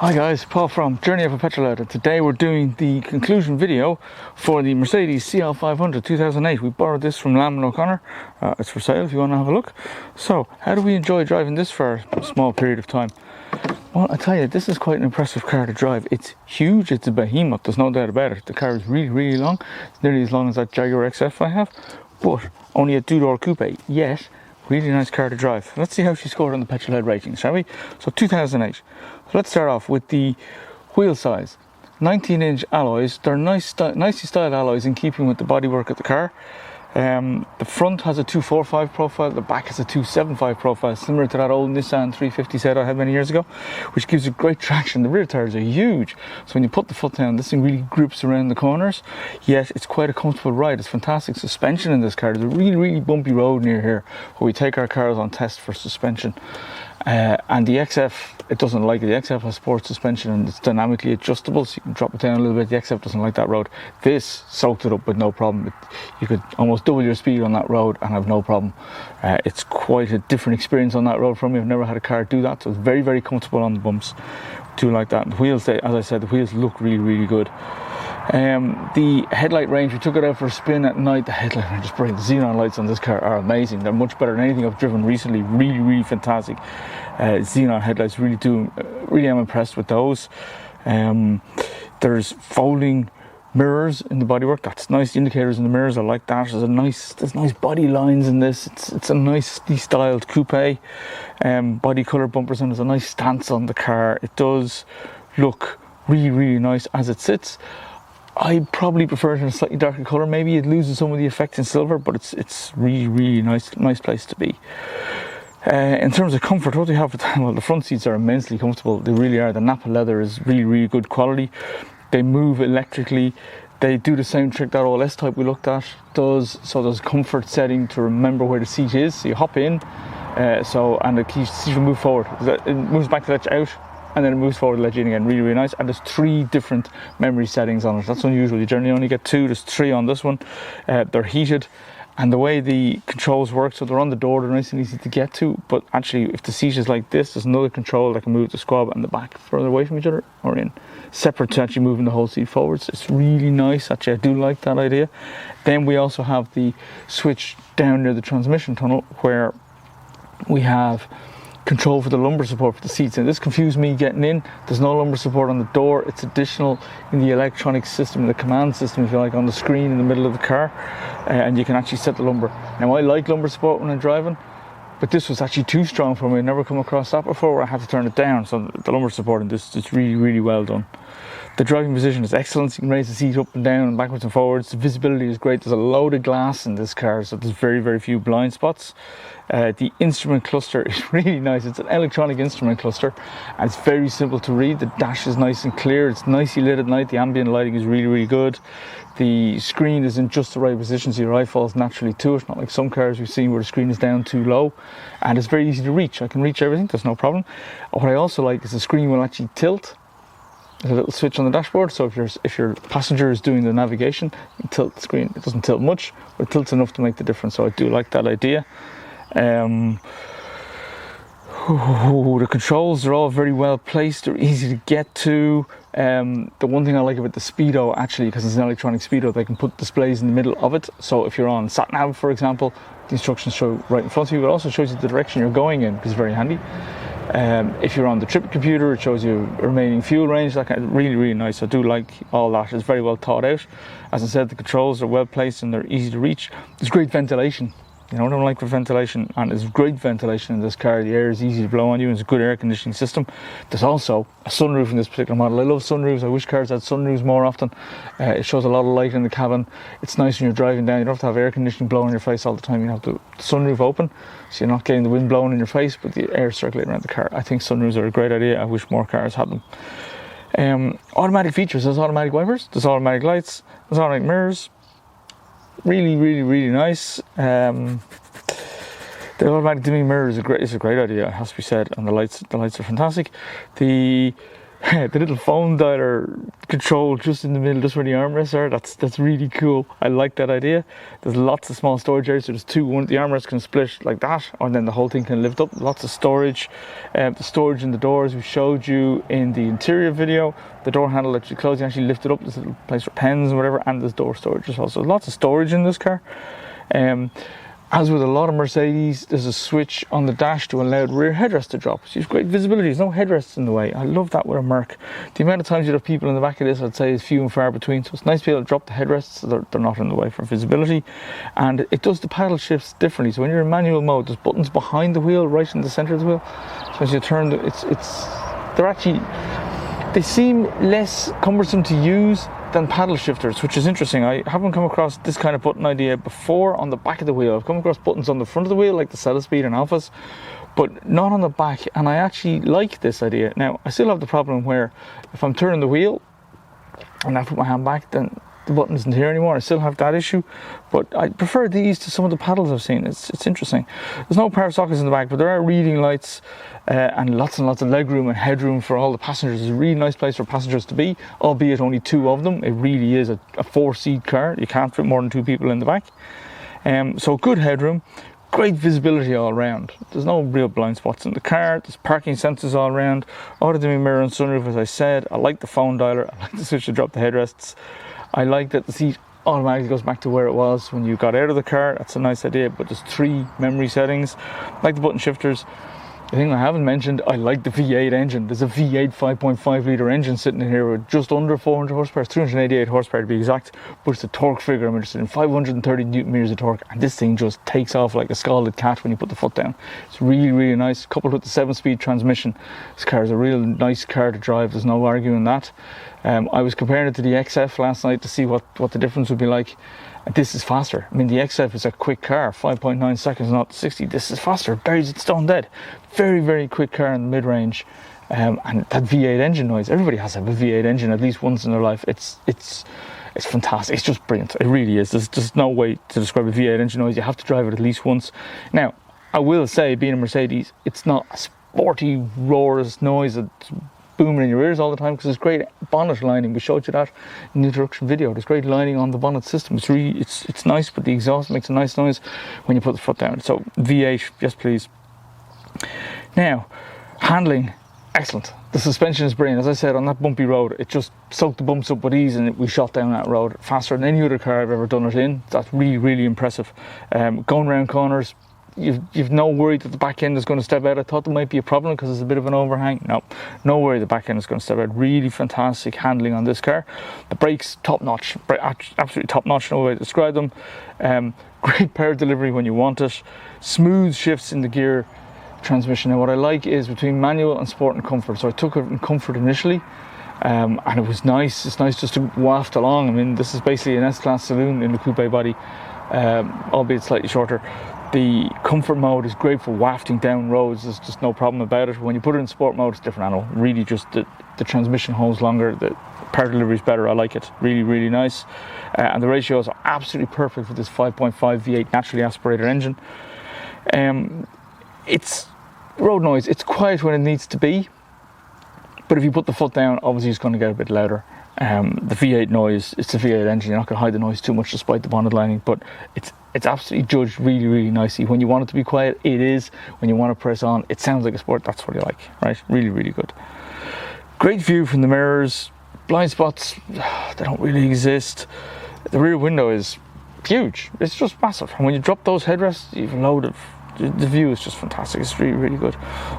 Hi guys, Paul from Journey of a Petrol Head. Today we're doing the conclusion video for the Mercedes CL500 2008. We borrowed this from Lamb & O'Connor. It's for sale if you want to have a look. So, how do we enjoy driving this for a small period of time? Well, I tell you, this is quite an impressive car to drive. It's huge, it's a behemoth, there's no doubt about it. The car is really long. It's nearly as long as that Jaguar XF I have, but only a two-door coupe, yet really nice car to drive. Let's see how she scored on the Petrol Head rating, shall we? So 2008. So let's start off with the wheel size. 19-inch alloys. They're nicely styled alloys in keeping with the bodywork of the car. The front has a 245 profile, the back has a 275 profile, similar to that old Nissan 350 set I had many years ago, which gives it great traction. The rear tires are huge, so when you put the foot down, this thing really grips around the corners, yet it's quite a comfortable ride. It's fantastic suspension in this car. There's a really bumpy road near here where we take our cars on test for suspension. And the XF, it doesn't like it. The XF has sport suspension and it's dynamically adjustable, so you can drop it down a little bit. The XF doesn't like that road. This soaked it up with no problem. You could almost double your speed on that road and have no problem. It's quite a different experience on that road from me. I've never had a car do that, so it's very comfortable on the bumps. Do like that. And the wheels, as I said, the wheels look really good. The headlight range, we took it out for a spin at night. The headlight range is brilliant. The xenon lights on this car are amazing. They're much better than anything I've driven recently. Really fantastic. Xenon headlights, really am impressed with those. There's folding mirrors in the bodywork. That's nice. The indicators in the mirrors, I like that. There's nice body lines in this. It's a nicely styled coupe. Body color bumpers, and there's a nice stance on the car. It does look really nice as it sits. I probably prefer it in a slightly darker colour. Maybe it loses some of the effect in silver, but it's really nice place to be. In terms of comfort, what do you have with that? Well, the front seats are immensely comfortable. They really are. The Nappa leather is really good quality. They move electrically. They do the same trick that old S-Type we looked at does. So there's a comfort setting to remember where the seat is. So you hop in, and the seat will move forward. It moves back to let you out, and then it moves forward to let you in again. Really nice. And there's 3 different memory settings on it. That's unusual. You generally only get 2. There's 3 on this one. They're heated. And the way the controls work, so they're on the door, they're nice and easy to get to. But actually, if the seat is like this, there's another control that can move the squab and the back further away from each other or in. Separate to actually moving the whole seat forwards. It's really nice. Actually, I do like that idea. Then we also have the switch down near the transmission tunnel where we have control for the lumbar support for the seats, and this confused me getting in. There's no lumbar support on the door. It's additional in the electronic system, the command system, if you like, on the screen in the middle of the car, and you can actually set the lumbar. Now, I like lumbar support when I'm driving, but this was actually too strong for me. I've never come across that before where I had to turn it down. So the lumbar support in this is really well done. The driving position is excellent. You can raise the seat up and down and backwards and forwards. The visibility is great. There's a load of glass in this car, so there's very few blind spots. The instrument cluster is really nice. It's an electronic instrument cluster, and it's very simple to read. The dash is nice and clear. It's nicely lit at night. The ambient lighting is really good. The screen is in just the right position, so your eye falls naturally to it. Not like some cars we've seen where the screen is down too low, and it's very easy to reach. I can reach everything. There's no problem. What I also like is the screen will actually tilt. There's a little switch on the dashboard, so if your passenger is doing the navigation, you tilt the screen. It doesn't tilt much, but it tilts enough to make the difference, so I do like that idea. The controls are all very well placed. They're easy to get to. The one thing I like about the speedo, actually, because it's an electronic speedo, they can put displays in the middle of it. So if you're on sat nav, for example, the instructions show right in front of you. It also shows you the direction you're going in, which is very handy. If you're on the trip computer, it shows you remaining fuel range. That kind of really nice. I do like all that. It's very well thought out. As I said, the controls are well placed and they're easy to reach. There's great ventilation. You know, I don't like the ventilation, and there's great ventilation in this car. The air is easy to blow on you, and it's a good air conditioning system. There's also a sunroof in this particular model. I love sunroofs. I wish cars had sunroofs more often. It shows a lot of light in the cabin. It's nice when you're driving down. You don't have to have air conditioning blowing in your face all the time. You have the sunroof open, so you're not getting the wind blowing in your face, but the air circulating around the car. I think sunroofs are a great idea. I wish more cars had them. Automatic features. There's automatic wipers. There's automatic lights. There's automatic mirrors. Really nice. The automatic dimming mirror is a great idea, it has to be said, and the lights are fantastic. The the little phone dialer control just in the middle, just where the armrests are. That's really cool. I like that idea. There's lots of small storage areas. So there's two. One, the armrest can split like that, and then the whole thing can lift up. Lots of storage. The storage in the doors we showed you in the interior video. The door handle that you close, you actually lift it up. There's a little place for pens and whatever, and there's door storage as well. So lots of storage in this car. As with a lot of Mercedes, there's a switch on the dash to allow the rear headrest to drop. So you've great visibility, there's no headrests in the way. I love that with a Merc. The amount of times you have people in the back of this, I'd say, is few and far between. So it's nice to be able to drop the headrests so they're not in the way for visibility. And it does the paddle shifts differently. So when you're in manual mode, there's buttons behind the wheel, right in the center of the wheel. So as you turn, they seem less cumbersome to use than paddle shifters, which is interesting. I haven't come across this kind of button idea before on the back of the wheel. I've come across buttons on the front of the wheel, like the Speed and Alphas, but not on the back, and I actually like this idea. Now, I still have the problem where if I'm turning the wheel and I put my hand back, then the button isn't here anymore. I still have that issue, but I prefer these to some of the paddles I've seen. It's interesting. There's no power sockets in the back, but there are reading lights and lots of legroom and headroom for all the passengers. It's a really nice place for passengers to be, albeit only two of them. It really is a 4-seat car. You can't fit more than two people in the back. So good headroom, great visibility all around. There's no real blind spots in the car. There's parking sensors all around. Auto-dimming mirror and sunroof, as I said. I like the phone dialer. I like the switch to drop the headrests. I like that the seat automatically goes back to where it was when you got out of the car. That's a nice idea, but there's 3 memory settings. I like the button shifters. The thing I haven't mentioned, I like the V8 engine. There's a V8 5.5 litre engine sitting in here with just under 400 horsepower, 388 horsepower to be exact, but it's a torque figure I'm interested in, 530 newton meters of torque, and this thing just takes off like a scalded cat when you put the foot down. It's really, really nice, coupled with the 7-speed transmission. This car is a real nice car to drive, there's no arguing that. I was comparing it to the XF last night to see what the difference would be like. This is faster. I mean, the XF is a quick car, 5.9 seconds, not 60. This is faster, buries it stone dead. Very, very quick car in the mid-range. And that V8 engine noise, everybody has to have a V8 engine at least once in their life. It's fantastic. It's just brilliant. It really is. There's just no way to describe a V8 engine noise. You have to drive it at least once. Now, I will say, being a Mercedes, it's not a sporty, roarous noise that's booming in your ears all the time, because there's great bonnet lining. We showed you that in the introduction video. There's great lining on the bonnet system. It's really, it's nice, but the exhaust makes a nice noise when you put the foot down. So V8, yes please. Now, handling, excellent. The suspension is brilliant. As I said, on that bumpy road, it just soaked the bumps up with ease, and we shot down that road faster than any other car I've ever done it in. That's really, really impressive. Going around corners, you've no worry that the back end is going to step out. I thought there might be a problem because there's a bit of an overhang. No worry, the back end is going to step out. Really fantastic handling on this car. The brakes, top notch, absolutely top notch, no way to describe them. Great power delivery when you want it. Smooth shifts in the gear transmission. Now what I like is between manual and sport and comfort. So I took it in comfort initially, and it was nice. It's nice just to waft along. I mean, this is basically an S-Class saloon in the coupe body, albeit slightly shorter. The comfort mode is great for wafting down roads. There's just no problem about it. When you put it in sport mode, it's a different animal. Really, just the transmission holds longer. The power delivery is better. I like it. Really, really nice. And the ratios are absolutely perfect for this 5.5 V8 naturally aspirated engine. It's road noise. It's quiet when it needs to be, but if you put the foot down, obviously it's going to get a bit louder. The V8 noise, it's a V8 engine. You're not going to hide the noise too much despite the bonnet lining, but it's absolutely judged really, really nicely. When you want it to be quiet, it is. When you want to press on, it sounds like a sport. That's what you like, right? Really, really good. Great view from the mirrors. Blind spots, they don't really exist. The rear window is huge. It's just massive. And when you drop those headrests, you have a load of, the view is just fantastic. It's really, really good.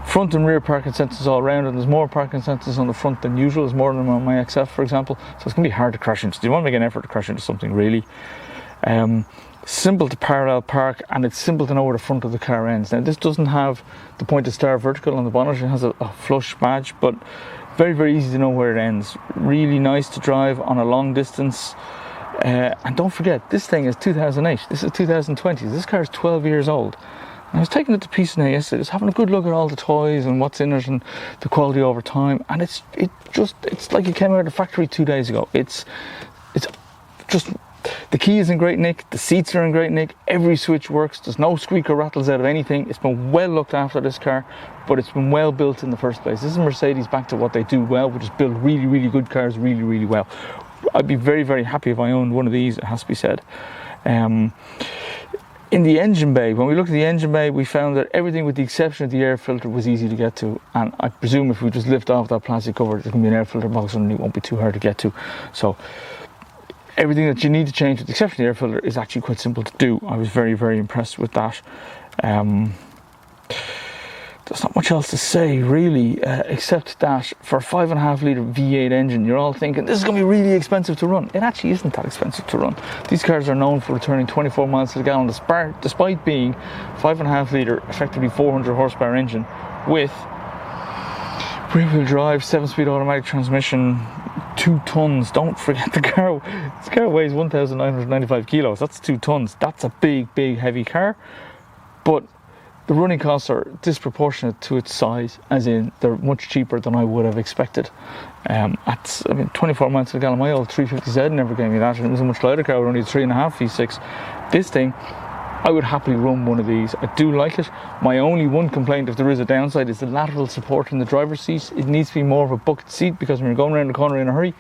Front and rear parking sensors all around, and there's more parking sensors on the front than usual. There's more than on my XF, for example. So it's going to be hard to crash into. You want to make an effort to crash into something, really. Simple to parallel park, and it's simple to know where the front of the car ends. Now, this doesn't have the pointed star vertical on the bonnet. It has a flush badge, but very, very easy to know where it ends. Really nice to drive on a long distance. And don't forget, this thing is 2008. This is 2020. This car is 12 years old. I was taking it to pieces now yesterday, just having a good look at all the toys and what's in it and the quality over time, and it's like it came out of the factory 2 days ago. It's just, The key is in great nick, the seats are in great nick, every switch works, there's no squeak or rattles out of anything. It's been well looked after, this car, but it's been well built in the first place. This is Mercedes back to what they do well, which is build really, really good cars really, really well. I'd be very, very happy if I owned one of these, it has to be said. In the engine bay, when we looked at the engine bay, we found that everything with the exception of the air filter was easy to get to, and I presume if we just lift off that plastic cover, there's going to be an air filter box and it won't be too hard to get to. So everything that you need to change with the exception of the air filter is actually quite simple to do. I was very, very impressed with that. There's not much else to say really, except that for a 5.5 litre V8 engine, you're all thinking this is going to be really expensive to run. It actually isn't that expensive to run. These cars are known for returning 24 miles to the gallon, despite being 5.5 litre, effectively 400 horsepower engine with rear-wheel drive, 7-speed automatic transmission, 2 tons. Don't forget the car. This car weighs 1,995 kilos. That's 2 tons. That's a big, big, heavy car. But the running costs are disproportionate to its size, as in they're much cheaper than I would have expected. 24 miles to the gallon. My old 350Z never gave me that, and it was a much lighter car with only a 3.5 V6. This thing, I would happily run one of these. I do like it. My only one complaint, if there is a downside, is the lateral support in the driver's seat. It needs to be more of a bucket seat, because when you're going around the corner in a hurry,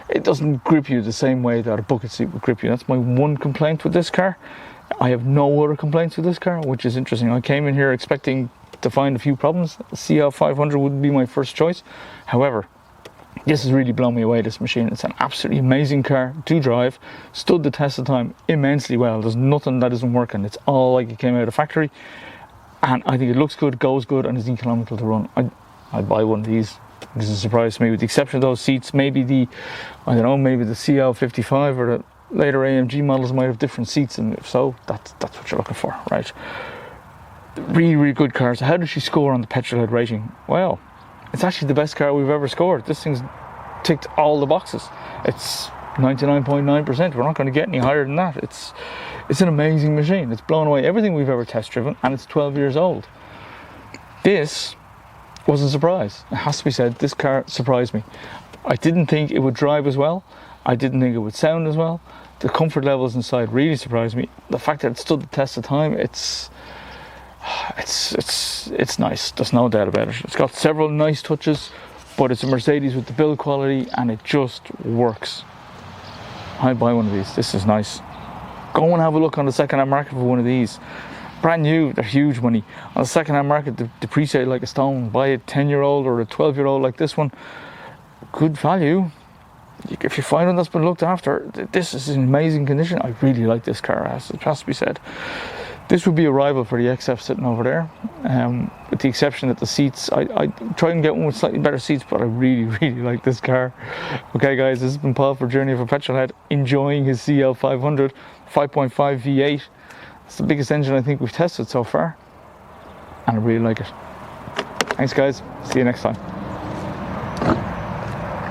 it doesn't grip you the same way that a bucket seat would grip you. That's my one complaint with this car. I have no other complaints with this car, which is interesting. I came in here expecting to find a few problems. The CL500 would be my first choice. However, this has really blown me away, this machine. It's an absolutely amazing car to drive. Stood the test of time immensely well. There's nothing that isn't working. It's all like it came out of the factory. And I think it looks good, goes good, and is economical to run. I'd buy one of these. This is a surprise to me, with the exception of those seats. Maybe the CL55 or the later AMG models might have different seats, and if so, that's what you're looking for, right? Really, really good cars. How did she score on the petrolhead rating? Well, it's actually the best car we've ever scored. This thing's ticked all the boxes. It's 99.9%. We're not going to get any higher than that. It's an amazing machine. It's blown away everything we've ever test driven, and it's 12 years old. This was a surprise. It has to be said, this car surprised me. I didn't think it would drive as well. I didn't think it would sound as well. The comfort levels inside really surprised me. The fact that it stood the test of time, it's nice. There's no doubt about it. It's got several nice touches, but it's a Mercedes with the build quality, and it just works. I'd buy one of these. This is nice. Go and have a look on the second-hand market for one of these. Brand new, they're huge money. On the second-hand market, they depreciate like a stone. Buy a 10-year-old or a 12-year-old like this one. Good value. If you find one that's been looked after, this is in amazing condition. I really like this car, it has to be said. This would be a rival for the XF sitting over there, with the exception that the seats, I try and get one with slightly better seats, but I really, really like this car. Okay guys, this has been Paul for Journey of a Petrolhead, enjoying his CL500 5.5 V8. It's the biggest engine I think we've tested so far, and I really like it. Thanks guys, see you next time.